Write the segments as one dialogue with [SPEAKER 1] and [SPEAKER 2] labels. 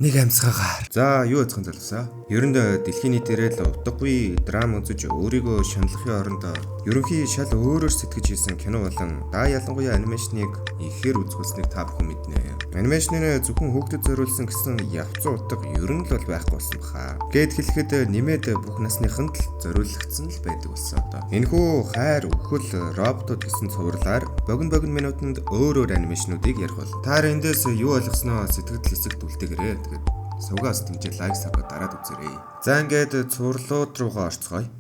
[SPEAKER 1] Нэг амьсгаагаар. За юу яцхан залуусаа. Ер нь дэлхийн нийтээрээ л утгагүй драм үзэж өөрийгөө шаналлахын оронд ерөнхий шал өөрөөр сэтгэж хийсэн кино болон ялангуяа анимашныг ихээр үзүүлсэнийг та бүхэн мэднэ. Анимашны зөвхөн хүүхдэд зориулсан гэсэн явцсан утга ер нь л бол байхгүй болсон баха. Гэт хэлэхэд нэмээд бүх насныханд л зориулагдсан л байдаг болсон одоо. Энэхүү хайр, үхэл, роботууд гэсэн цувралаар богино минутанд өөр анимашнуудыг ярих бол. Та эндээс юу ойлгосноо сэтгэл хэсэгт үлдээгээрэй. Сувгаас тэгж лайк сабга дараад үзээрэй. За ингээд цуурлууд руугаа орцгоё.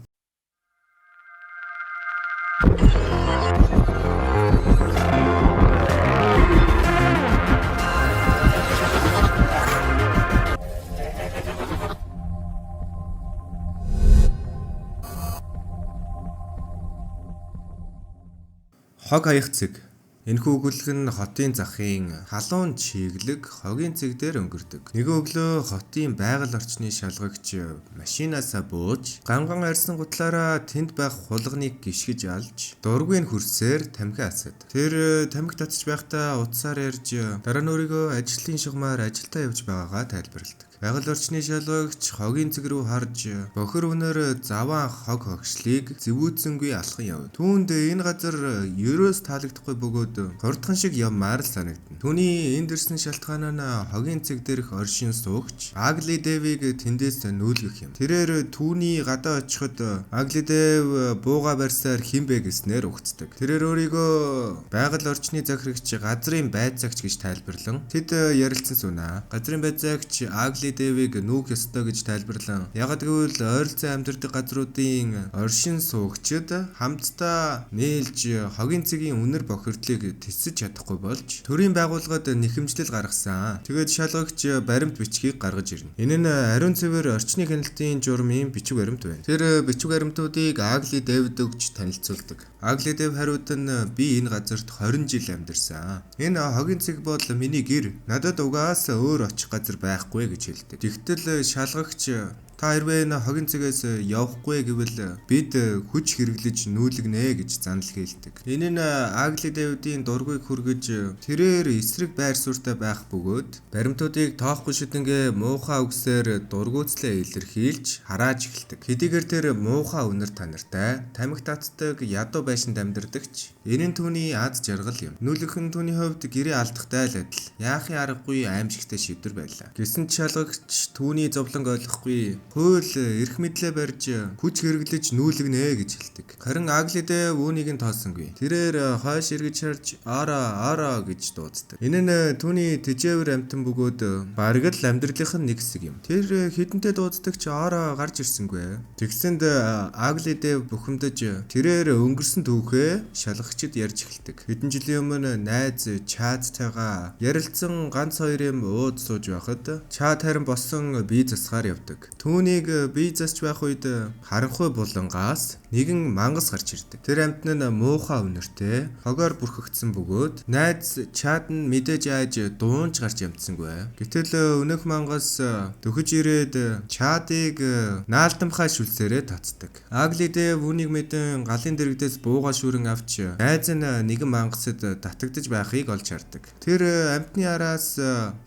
[SPEAKER 1] Хог хаях цэг. Энэхүү өгүүлэг нь хотын захын халуун чиглэг хогийн цэг дээр өнгөрдөг. Нэг өглөө хотын байгаль орчны шалгагч машинаасаа бууж, ганган арьсан гутлаараа тэнд байх хулганыг гიშгэж алж, дургүй хөрсөөр тамхи асаад. Тэр тамхи татж байхдаа утсаар ярьж, дараа нь өөрийгөө ажлын шугамаар ажилдаа явж байгаагаа тайлбарладаг. Байгаль орчны шалгагч хогийн цэг рүү харж бохир өнөр заван хог хогшлыг зэвүүцсэнгүй алхан яв. Түүнд энэ газар ерөөс таалагдахгүй бөгөөд хурдхан шиг явмаар л санагдана. Түүний энд ирсэн шалтгаан нь хогийн цэг дээрх оршин суугч Агли Дэвийг тэндээс нүүлгэх юм. Тэрээр түүний гадаа очиход Агли Дэв бууга барьсаар хинбэ гэснээр угцдаг. Тэрээр өөрийгөө байгаль орчны захирагч газрын байцаагч гэж тайлбарлан тэд ярилцсан сүнэ. Газрын байцаагч Агли Дэвийг нүүх ёстой гэж тайлбарлан. Ягд гэвэл ойролцоо амьдардаг газруудын оршин суугчид хамтдаа нээлж хогийн цэгийн үнэр бохирдлыг тэсэж чадахгүй болж төрийн байгууллагад нэхэмжлэл гаргасан. Тэгээд шалгагч баримт бичгийг гаргаж ирнэ. Энэ нь ариун цэвэр орчны хяналтын журмын бичиг баримт байна. Тэр бичиг баримтуудыг Агли Дэвд өгч танилцуулдаг. Агли Дэв хариуд нь би энэ газарт 20 жил амьдарсан. Энэ хогийн цэг бол миний гэр. Надад угаасаа өөр очих газар байхгүй гэж хэлдэг. Тэгтэл шалгагч та хэрвээ энэ хогийн цэгээс явахгүй гэвэл бид хүч хэрэглэж нүүлгэнэ гэж занал хэлдэг. Энэ нь Агли Дэвдийн дургүйг хүргэж тэрээр эсрэг байр суурьтай байх бөгөөд баримтуудыг тоохгүй шидэнгээ муухай үгсээр дургуутслаа илэрхийлж харааж эхэлдэг. Хэдийгээр тэр муухай үнэр танартай тамхи татдаг ядуу байшинд амьдардагч энэ нь түүний аз жаргал юм. Нүүлгэх нь түүний хувьд гэрээ алдахтай л адил яахын аргагүй аимшигтай шийдвэр байлаа. Гэсэн ч шалгагч түүний зовлонг ойлгохгүй хууль эрх мэдлээ барьж хүч хэрэглэж нүүлгэнэ гэж хэлдэг. Харин Агли Дэв үүнийг нь тоосонгүй. Тэрээр хойш эргэж харж ара гэж дууддаг. Энэ нь түүний тэжээвэр амтан бөгөөд бараг л амьдралынх нь нэг хэсэг юм. Тэр хідэнтэй дууддаг ч ара гарч ирсэнгүй. Тэгсэнд Агли Дэв бухимдаж тэрээр өнгөрсөн түүхээ шалгагчид ярьж эхэлдэг. Хэдэн жилийн өмнө найз Чаадтайгаа ярилцсан ганц хоёр юм ууд сууж байхад Чаад харин босон бие засгаар явдаг. Түүнийг бие засч байх үед харанхуй булангаас нэгэн мангас гарч ирдэг. Тэр амтны нь муухай үнэртэй хогоор бүрхэгдсэн бөгөөд найз Чаад нь мэдээж айж дуунч гарч ямдсангүй. Гэтэл өнөөх мангас дөхөж ирээд Чаадыг наалтамхай шүлсээрээ татдаг. Агли Дэв үүнийг мэдэн галын дэрэгдээс бууга шүүрэн авч найз нь нэгэн мангасад татагдж байхыг олж хардаг. Тэр амтны араас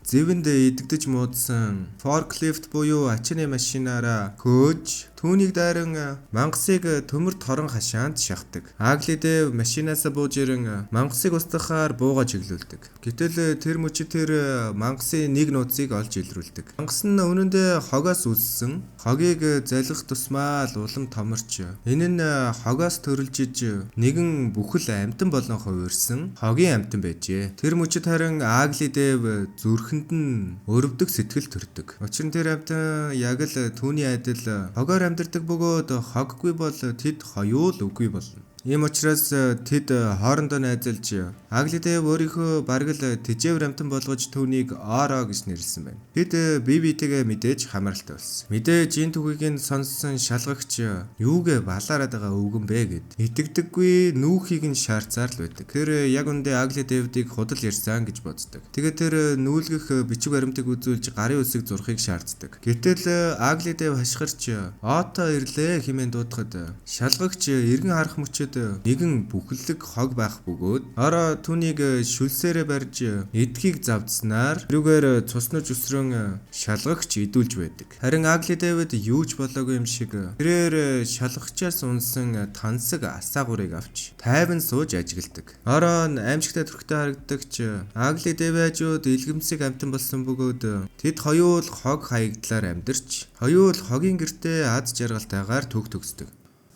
[SPEAKER 1] зэвэнд идэгдэж муудсан форклифт буюу ачааны машинаараа хөөж түүнийг дайран мангасыг төмөр торон хашаанд шахдаг. Агли Дэв машинаас бууж ирэн мангасыг устгахаар бууга чиглүүлдэг. Гэтэл тэр мөчид тэр мангасын нэг нууцыг олж илрүүлдэг. Мангас нь үнэндээ хогоос үүссэн. Хогийг залгах тусмаа л улам томорч. Энэ нь хогоос төрөлж иж нэгэн бүхэл амтан болон хувирсан хогийн амтан байжээ. Тэр мөчид харин Агли Дэв зүрхэнд нь өрөвдөг сэтгэл төрдөг. Учир нь тэр амтан яг л түүний адил хогоор амьдардаг бөгөөд хоггүй бол тэд хоёул үгүй болно. Ийм учраас тэд хоорондоо найзалж Агли Дэв өөрийнхөө бараг л тэжээвэр амтан болгож түүнийг Оро гэж нэрлсэн байна. Тэд бие биетэйгээ мэдээж хамааралтай болсон. Мэдээж энэ түүхийг сонссон шалгагч юугээ балаараад байгаа өвгөн бэ гэд итгэдэггүй нүүхийг нь шаарцаар л байдаг. Тэр яг үндэ Агли Дэвдийг худал ярьсан гэж боддог. Тэгээд тэр нүүлгэх бичиг баримтыг үзүүлж гарын үсэг зурхыг шаарддаг. Гэтэл Агли Дэв хашгирч Ото ирлээ хэмээн дуудахад шалгагч эргэн харах мөчөд нэгэн бүхэлдэг хог байх бөгөөд ороо түүнийг шүлсээрээ барьж эдхийг завдснаар тэрүүгээр цуснаж өсрөн шалгагч идүүлж байдаг. Харин Агли Дэвид юу ч болоогүй юм шиг тэрээр шалгагчаас унсан тансаг асаагурыг авч тайван сууж ажигладаг. Ороо аимшигтай төрхтэй харагддаг ч Агли Дэвижүүд илгэмсэг амтан болсон бөгөөд тэд хоёул хог хаягдлаар амьдарч хоёул хогийн гэртээ аз жаргалтайгаар төгсдөг.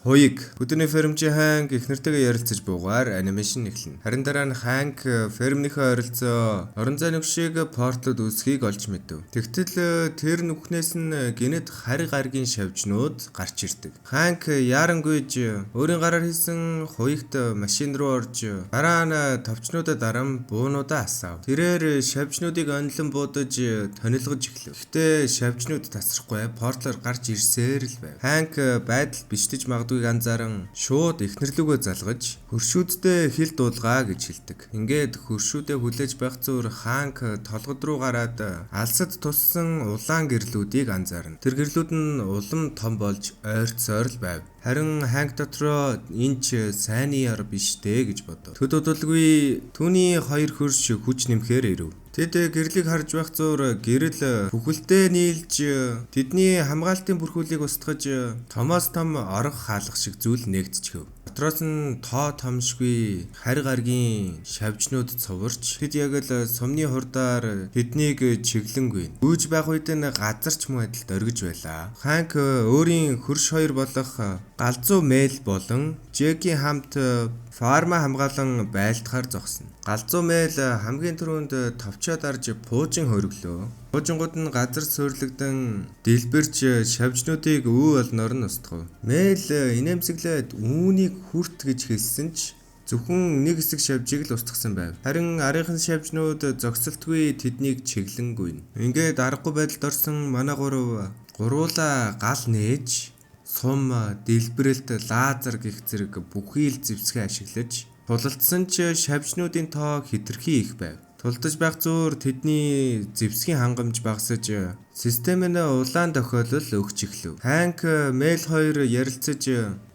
[SPEAKER 1] Хоёг өдөрний фермчийн Ханк их нэртэйгээ ярилцаж буугаар анимашн эхэлнэ. Харин дараа нь Ханк фермнийхээ ойролцоо орон зай нүгшийг портлод үүсхийг олж мэдэв. Тэгтэл тэр нүхнээс нь гинэд хари гаргийн шавжнууд гарч ирдэг. Ханк ярангүйж өөрийн гараар хийсэн хуйгт машин руу орж дараа нь товчнуудаа даран буунуудаа асаав. Тэрээр шавжнуудыг онлон буудаж тонилгож эхлэв. Гэтэ шавжнууд тасрахгүй портлоор гарч ирсээр л байв. Ханк байдал биштэж анзааран шууд эхнэрлүүгөө залгаж хөршүүддээ хил дуулгаа гэж хэлдэг. Ингээд хөршүүдээ хүлээж байх зуур Ханк толгод руу гараад алсад туссан улаан гэрлүүдийг анзаарна. Тэр гэрлүүд нь улам том болж ойрцоор л байв. Харин Ханк дотроо энэ ч сайнны яр биш дээ гэж бодов. Төд удалгүй түүний хоёр хөрш хүч нэмэхээр ирэв. Тэд гэрлийг харж байх зуур гэрэл бүхэлдээ нийлж тэдний хамгаалтын бүрхүүлийг устгаж томоос том орох хаалга шиг зүйл нэгдчихв. Дотроос нь тоо томшгүй хари гаргийн шавжнууд цуварч тэд яг л сумны хурдаар тэднийг чиглэнгүй. Гүйж байх үед нь газарч мөн адилд оргиж байлаа. Ханк өөрийн хөрш хоёр болох галзуу Мэл болон Жекийн хамт фарма хамгаалан байлтахаар зогсно. Галзуу Мэл хамгийн түрүүнд товчоод арж пуужин хөрөглөө. Пуужингууд нь газар суурлагдсан дэлбэрч шавжнуудыг олноор нь устгав. Мэл инээмсэглээд үүнийг хүрт гэж хэлсэн ч зөвхөн нэг хэсэг шавжийг л устгасан байв. Харин арийнхын шавжнууд зогсолтгүй тэднийг чиглэнгүй. Ингээд аргагүй байдалд орсон манай гуруула гал нээж сум дэлбэрэлт лазер гэх зэрэг бүхий л зэвсгээ ашиглаж тулалдсан ч шавжнуудын тоо хэтэрхий их байв. Тулдаж байх зуур тэдний зэвсгийн хангамж багасж систем нь улаан тохиолол өгч эхлэв. Ханк Мэл хоёр ярилцаж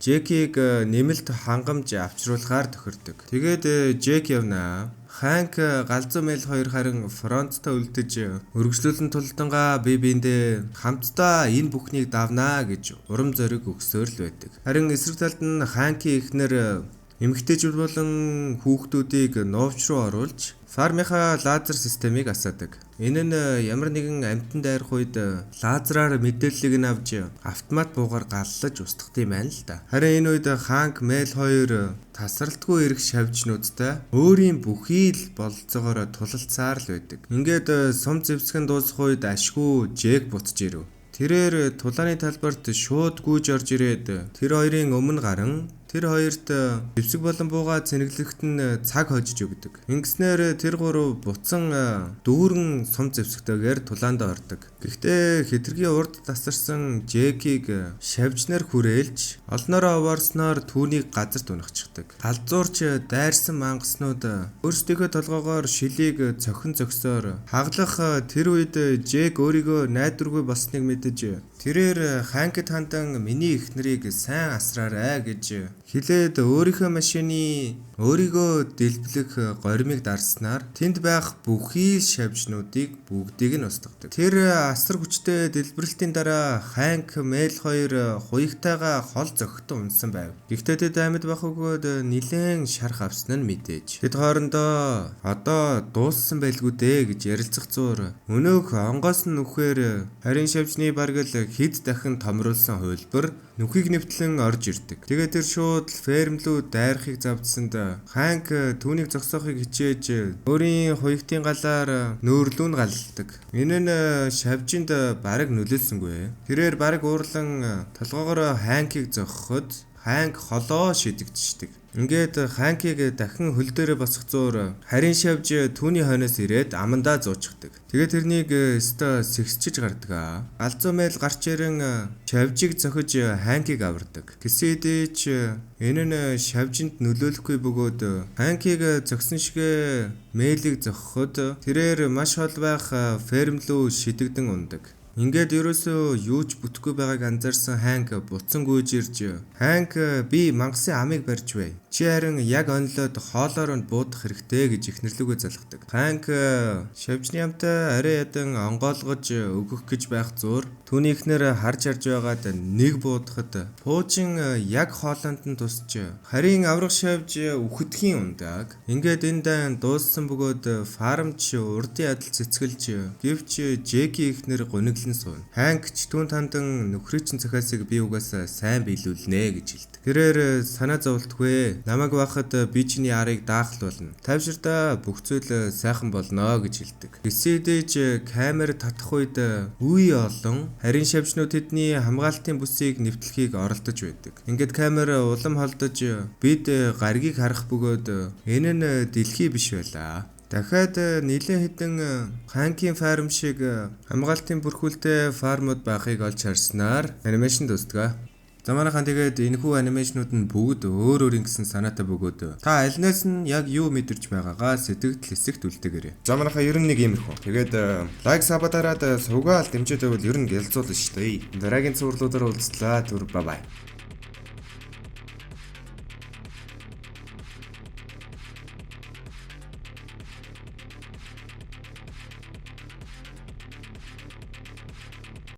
[SPEAKER 1] Жекийг нэмэлт хангамж авчруулахаар тохирдог. Тэгээд Жек явнаа. Ханк галзуу Мэл хоёр харин фронттой үлдэж өргөжлүүлэн тулдангаа бие биендээ хамтдаа энэ бүхнийг давнаа гэж урам зориг өгсөөр л байдаг. Харин эсрэг талд нь Ханкийн эхнэр эмэгтэйчүүд болон хүүхдүүдийг нуувч руу оруулж фармынхаа лазер системийг асаадаг. Энэ нь ямар нэгэн амьтан дайрах үед лазераар мэдээллийг нь авч автомат буугаар галлаж устгах юм байна л да. Харин энэ үед Ханк Мэл хоёр тасралтгүй ирэх шавжнуудтай өөрийн бүхий л бололцоогоор тулалцаар л байдаг. Ингээд сум зэвсгэн дуусах үед ашгүй Жек буцаж ирэв. Тэрээр тулааны талбарт шууд гүйж орж ирээд тэр хоёрын өмнө гарan тэр хоёрт зэвсэг болон бууга цэнэглэхэд нь цаг хожиж өгдөг. Ингэснээр тэр гурав буцан дүүрэн сум зэвсэгтэйгээр тулаанд ордог. Гэхдээ хэтэргийн урд тасарсан Жекийг шавжнаар хүрээлж олноороо овоорсноор түүнийг газарт унахчихдаг. Галзуурч дайрсан мангаснууд өөрсдийнхөө толгоогоор шилийг цохин зөксөөр хаглах тэр үед Жек өөрийгөө найдваргүй болсныг мэдэж тэрээр Ханкд хандан миний эхнэрийг сайн асраарай гэж хэлээд өөрийнхөө машины өөрийгөө дэлбэлэх горимыг дарснаар тэнд байх бүхий шавжнуудыг бүгдийг нь устгадаг. Тэр асар хүчтэй дэлбэрэлтийн дараа Ханк Мэл хоёр хуйгтайгаа хол зөгтөн унсан байв. Гэхдээ тэд амьд байх өгөөд нилээн шарх авсан нь мэдээж. Тэд хоорондоо одоо дууссан байлгүй дээ гэж ярилцах зуур өнөөх онгоос нь нүхээр харин шавжны бараг л хэд дахин томруулсан хувилбар нүхийг нэвтлэн орж ирдэг. Тэгээд тэр шууд фермлүү дайрахыг завдсанд Ханк түүнийг зогсоохыг хичээж өөрийн хуйгтын галаар нөөрлүү нь галладаг. Энэ нь шавжинд бараг нөлөөлсөнгүй. Тэрээр бараг уурлан толгоогоор Ханкийг зогсоход Ханк холоо шидэгдчихдэг. Ингээд Ханкийг дахин хөл дээрээ босгох зуур харин шавж түүний хойноос ирээд амандаа зуучдаг. Тэгээд тэрнийг өстө сэгсчиж гардаг. Галзуу Мэл гарч ирэн шавжийг зохиж Ханкийг авардаг. Гэсэн хэдий ч энэ нь шавжинд нөлөөлөхгүй бөгөөд Ханкийг зогсон шигэ Мэлийг зохиход тэрээр маш хол байх ферм рүү шидэгдэн ундаг. Ингээд ерөөсөө юу ч бүтэхгүй байгааг анзаарсан Ханк буцан гүйж ирж "Ханк, би мангасын амийг барьж бай. Чи харин яг онлоод хоолоор нь буудах хэрэгтэй" гэж ихнэрлүүгээ залгадаг. Ханк шавжны амтай арай ядан онгоолгож өгөх гэж байх зуур түүний ихнэр харж байгаад нэг буудахад пуужин яг хоолойнд нь тусч харин аврах шавж үхэдхийн ундаг. Ингээд энэ дан дууссан бөгөөд фармч урдын адил цэцгэлж гэвч Жеки ихнэр гуниглан сууна. Ханк ч түүн тандан нөхрийн цахиасыг би угаасаа сайн биелүүлнэ гэж хэлдэг. Тэрээр санаа зовлтгүй. Намайг бахад би чиний арыг даах болно. Тайвширдаа бүх зүйл сайхан болно гэж хэлдэг. Гэсэдэж камер татах үед үе олон харин шавжнууд тэдний хамгаалтын бүсийг нэвтлэхийг оролдож байдаг. Ингээд камер улам холдож бид гаргийг харах бөгөөд энэ нь дэлхий биш байлаа. Дахиад нэлээд хэдэн Ханкийн фарм шиг хамгаалтын бүрхүүлтэй фармууд байхыг олж харснаар анимашн дуустдаг. За манайхан тэгээд энэхүү анимашнууд нь бүгд өөр өөр ингэсэн санаатай бөгөөд та альнаас нь яг юу мэдэрч байгаагаа сэтгэл хэсэгт үлдээгээрэй. За манайхан ер нь нэг иймэрхүү. Тэгээд лайк сабатараад сувгаал дэмжиж байвал ер нь гэлзуулна шүү дээ. Дараагийн цувралуудаар уулзлаа. Түр бай бай.